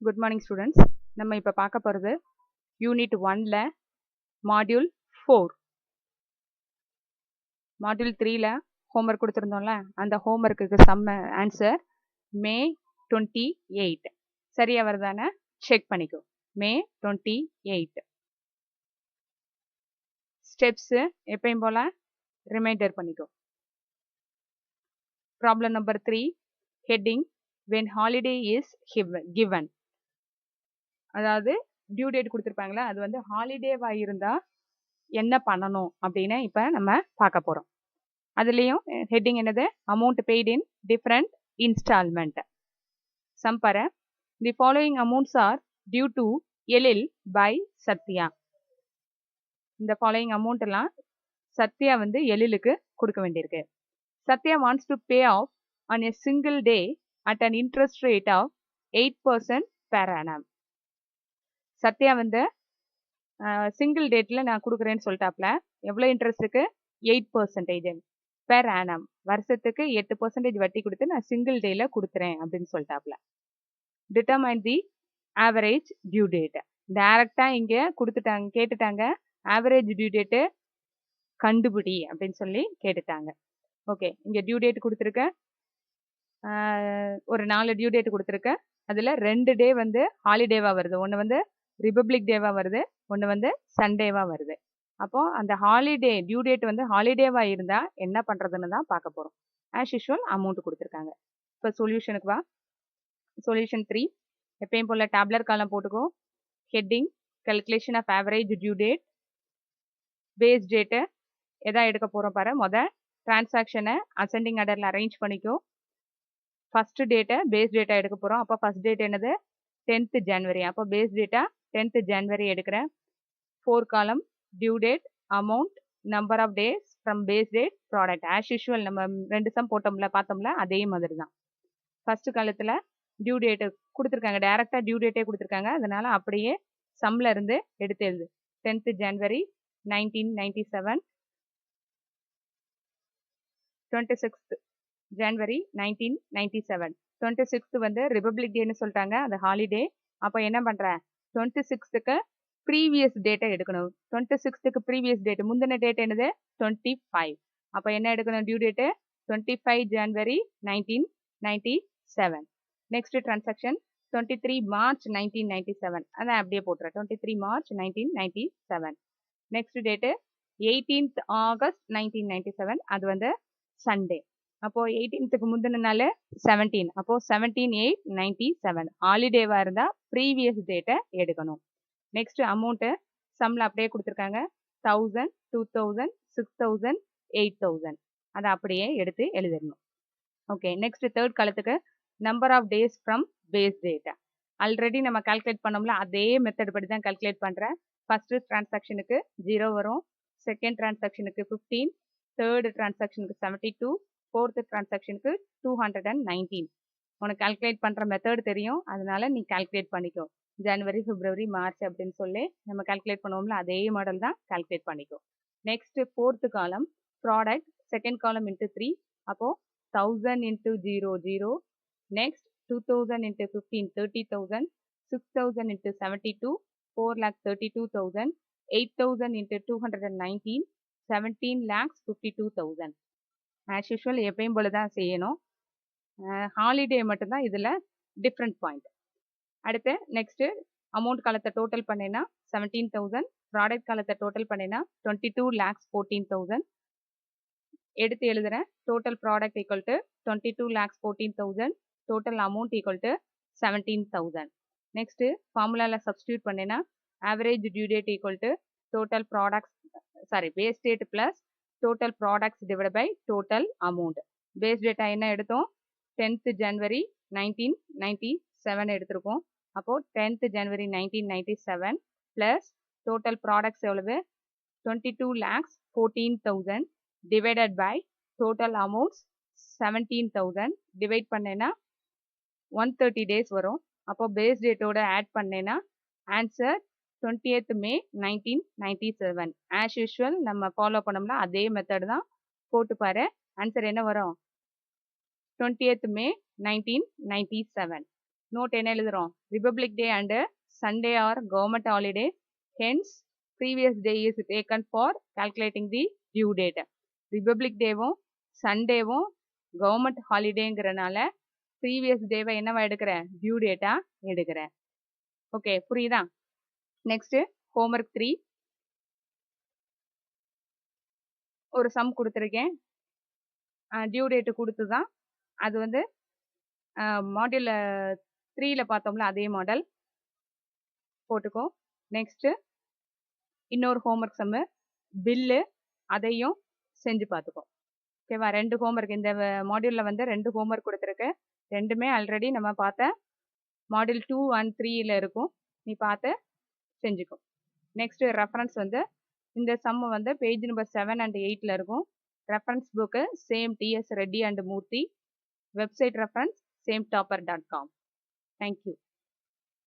Good morning students. நம்ம இப்போ பார்க்க போகிறது யூனிட் 1ல் மாடியூல் 4. மாடியூல் 3ல் ஹோம்ஒர்க் கொடுத்துருந்தோம்ல, அந்த ஹோம்ஒர்க்குக்கு ஆன்சர் May 28. சரியா வருதானே செக் பண்ணிக்கோ. May 28. ஸ்டெப்ஸு எப்பயும் போல் ரிமைண்டர் பண்ணிக்கோ. Problem number 3, heading when holiday is given. அதாவது டியூ டேட் கொடுத்துருப்பாங்களா, அது வந்து ஹாலிடேவாக இருந்தால் என்ன பண்ணணும் அப்படின்னு இப்போ நம்ம பார்க்க போகிறோம். அதுலேயும் ஹெட்டிங் என்னது, amount paid in different instalment. Sum பாரு. The following amounts are due to Ezhil by Sathya. இந்த ஃபாலோயிங் அமௌண்ட் எல்லாம் சத்யா வந்து எழிலுக்கு கொடுக்க வேண்டியிருக்கு. Sathya wants to pay off on a single day at an interest rate of 8% per annum. Sathya வந்து single டேட்டில் நான் கொடுக்குறேன்னு சொல்லிட்டாப்ல. எவ்வளோ இன்ட்ரெஸ்ட்டுக்கு? 8% பெர் ஆனம். வருஷத்துக்கு 8% வட்டி கொடுத்து நான் சிங்கிள் டேயில் கொடுத்துறேன் அப்படின்னு சொல்லிட்டாப்ல. Determine the average due date. டைரக்டாக இங்கே கொடுத்துட்டாங்க, கேட்டுட்டாங்க. ஆவரேஜ் டியூ டேட்டு கண்டுபிடி அப்படின்னு சொல்லி கேட்டுட்டாங்க. ஓகே, இங்கே டியூ டேட் கொடுத்துருக்கேன், ஒரு 4 டியூ டேட் கொடுத்துருக்கேன். அதில் 2 டே வந்து ஹாலிடேவாக வருது. ஒன்று வந்து ரிபப்ளிக் டேவாக வருது, ஒன்று வந்து சண்டேவாக வருது. அப்போது அந்த ஹாலிடே டியூ டேட் வந்து ஹாலிடேவாக இருந்தால் என்ன பண்ணுறதுன்னு தான் பார்க்க போகிறோம். ஆஸ் யூஷுவல் அமௌண்ட் கொடுத்துருக்காங்க. இப்போ சொல்யூஷனுக்கு வா. சொல்யூஷன் 3 எப்பயும் போல் டேப்லர் காலம் போட்டுக்கோ. Heading calculation of average due date. Base date எதா எடுக்க போகிறோம் பாரு. டிரான்சாக்ஷனை அசெண்டிங் ஆர்டரில் அரேஞ்ச் பண்ணிக்கோ. ஃபஸ்ட்டு டேட்டை பேஸ் டேட்டா எடுக்க போகிறோம். அப்போ ஃபஸ்ட் டேட் என்னது, 10th January. அப்போ பேஸ் டேட்டா 10th January எடுக்கிறேன். 4 column due date, amount, number of days from base date, product. As usual நம்ம 2 சம் போட்டோம்ல, பார்த்தோம்ல, அதே மாதிரி தான். ஃபஸ்ட்டு காலத்தில் டியூ டேட்டு கொடுத்துருக்காங்க, டைரெக்டாக டியூ டேட்டே கொடுத்துருக்காங்க. அதனால் அப்படியே சம்மில் இருந்து எடுத்து எழுது. 10th January 1997, 26th January 1997. 26th வந்து ரிபப்ளிக் டேன்னு சொல்லிட்டாங்க, அது ஹாலிடே. அப்போ என்ன பண்ணுறேன், 26க்கு ப்ரீவியஸ் டேட்டை எடுக்கணும். 26க்கு ப்ரீவியஸ் டேட், முந்தின டேட் என்னது, 25. அப்போ என்ன எடுக்கணும், due date 25 January 1997. Next transaction 23 March 1997. அதான் அப்படியே போட்டுறேன், 23 March 1997. Next date 18th August 1997. அது வந்து சண்டே. அப்போது 18க்கு முந்தின நாள் 17. அப்போது 17/8/97. ஹாலிடேவாக இருந்தால் ப்ரீவியஸ் டேட்டை எடுக்கணும். நெக்ஸ்ட் அமௌண்ட்டு சம்மில் அப்படியே கொடுத்துருக்காங்க. 1000, 2000, 6000, 8000. அதை அப்படியே எடுத்து எழுதிடணும். ஓகே, நெக்ஸ்ட் தேர்ட் காலத்துக்கு number of days from base டேட்டா. ஆல்ரெடி நம்ம கால்குலேட் பண்ணோம்ல, அதே மெத்தட் படி தான் கால்குலேட் பண்ணுறேன். ஃபஸ்ட்டு டிரான்சாக்ஷனுக்கு 0 வரும், செகண்ட் டிரான்சாக்ஷனுக்கு 15, தேர்டு டிரான்சாக்ஷனுக்கு 72, ஃபோர்த்து டிரான்சாக்ஷனுக்கு 219. உனக்கு கால்குலேட் பண்ணுற மெத்தட் தெரியும், அதனால நீ கால்குலேட் பண்ணிக்கோ. ஜனவரி, பிப்ரவரி, மார்ச் அப்படின்னு சொல்லி நம்ம கால்குலேட் பண்ணுவோம்ல, அதே மாடல் தான் கால்குலேட் பண்ணிக்கோ. நெக்ஸ்ட் ஃபோர்த்து காலம் ப்ராடக்ட், செகண்ட் காலம் இன்ட்டு 3. அப்போது 1000 × 0 0. நெக்ஸ்ட் 2000 × 15 30,000. 6000 × 72 4,32,000. 8,000 × 219 17,52,000. ஆஸ் யூஷுவல் எப்பயும் போல தான் செய்யணும். ஹாலிடே மட்டும்தான் இதில் டிஃப்ரெண்ட் பாயிண்ட். அடுத்து நெக்ஸ்ட்டு அமௌண்ட் காலத்தை டோட்டல் பண்ணேன்னா 17,000. ப்ராடக்ட் காலத்தை டோட்டல் பண்ணேன்னா 22,14,000. எடுத்து எழுதுகிறேன். Total product equal to 22,14,000. Total amount equal to 17,000. Next ஃபார்முலாவில் சப்ஸ்டியூட் பண்ணேன்னா average due date equal to total products base date plus total products divide by total amount. Base டேட்டா என்ன எடுத்தோம், 10th January 1997 எடுத்திருக்கோம். அப்போது 10th January 1997 plus total products எவ்வளவு, 22,14,000 divided by total amounts 17,000. டிவைட் பண்ணேன்னா 130 days வரும். அப்போது பேஸ் டேட்டோட ஆட் பண்ணேன்னா answer 20th May 1997. As usual நம்ம ஃபாலோ பண்ணோம்னா அதே மெத்தட் தான், போட்டு பாரு. ஆன்சர் என்ன வரும், 20th May 1997. நோட் என்ன எழுதுறோம்? Republic Day and Sunday are government holiday. Hence previous day is taken for calculating the due date. Republic டேவும் சண்டேவும் கவர்மெண்ட் ஹாலிடேங்கிறனால ப்ரீவியஸ் டேவை என்னவா எடுக்கிறேன்? டியூ டேட்டா எடுக்கிறேன். ஓகே, புரியுதா? Next homework 3. ஒரு சம் கொடுத்துருக்கேன். டியூ டேட்டு கொடுத்து தான் அது வந்து மாடியூல் 3ல பார்த்தோம்ல அதே மாடல் போட்டுக்கோ. நெக்ஸ்ட்டு இன்னொரு ஹோம்ஒர்க் சம்மு பில்லு, அதையும் செஞ்சு பார்த்துக்கோ. ஓகேவா? 2 ஹோம்ஒர்க் இந்த மாடியூலில் வந்து 2 ஹோம்ஒர்க் கொடுத்துருக்கு. ரெண்டுமே ஆல்ரெடி நம்ம பார்த்த மாடியூல் 2 அண்ட் 3ல இருக்கும். நீ பார்த்து செஞ்சுக்கோ. நெக்ஸ்ட்டு ரெஃபரன்ஸ் வந்து இந்த சம்மு வந்து பேஜ் நம்பர் 7 அண்ட் 8ல இருக்கும். Reference book same TS Reddy and Murthy. Website reference same Toppr. Thank you.